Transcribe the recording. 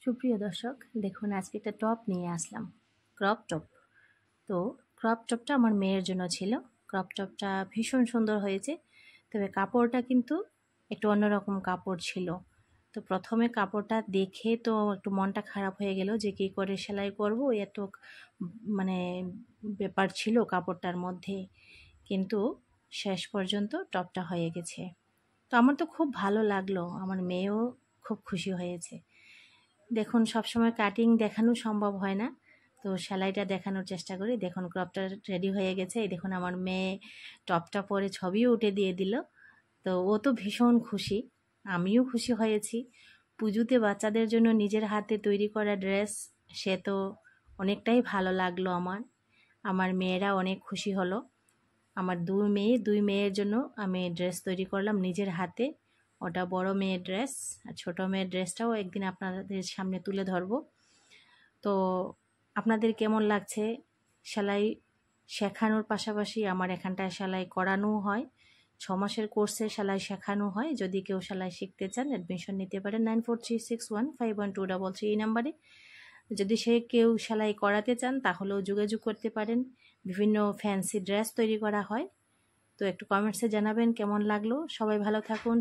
সুপ্রিয় দর্শক, দেখুন আজকে একটা টপ নিয়ে আসলাম, ক্রপ টপ। তো ক্রপ টপটা আমার মেয়ের জন্য ছিল। ক্রপ টপটা ভীষণ সুন্দর হয়েছে, তবে কাপড়টা কিন্তু একটু অন্যরকম কাপড় ছিল। তো প্রথমে কাপড়টা দেখে তো একটু মনটা খারাপ হয়ে গেল যে কী করে সেলাই করব, এত মানে ব্যাপার ছিল কাপড়টার মধ্যে। কিন্তু শেষ পর্যন্ত টপটা হয়ে গেছে। তো আমার তো খুব ভালো লাগলো, আমার মেয়েও খুব খুশি হয়েছে। দেখুন সবসময় কাটিং দেখানো সম্ভব হয় না, তো সেলাইটা দেখানোর চেষ্টা করি। দেখুন ক্রপটা রেডি হয়ে গেছে। এই দেখুন আমার মেয়ে টপটা পরে ছবিও উঠে দিয়ে দিল। তো ও তো ভীষণ খুশি, আমিও খুশি হয়েছি। পুজোতে বাচ্চাদের জন্য নিজের হাতে তৈরি করা ড্রেস, সে তো অনেকটাই ভালো লাগলো আমার। আমার মেয়েরা অনেক খুশি হলো। আমার দুই মেয়ের জন্য আমি ড্রেস তৈরি করলাম নিজের হাতে। ওটা বড় মেয়ের ড্রেস, আর ছোটো মেয়ের ড্রেসটাও একদিন আপনাদের সামনে তুলে ধরবো। তো আপনাদের কেমন লাগছে? সেলাই শেখানোর পাশাপাশি আমার এখানটায় সেলাই করানোও হয়। 6 মাসের কোর্সে সেলাই শেখানো হয়। যদি কেউ সেলাই শিখতে চান অ্যাডমিশন নিতে পারেন 9436151233 এই নাম্বারে। যদি কেউ সেলাই করাতে চান তাহলেও যোগাযোগ করতে পারেন। বিভিন্ন ফ্যান্সি ড্রেস তৈরি করা হয়। তো একটু কমেন্টসে জানাবেন কেমন লাগলো। সবাই ভালো থাকুন।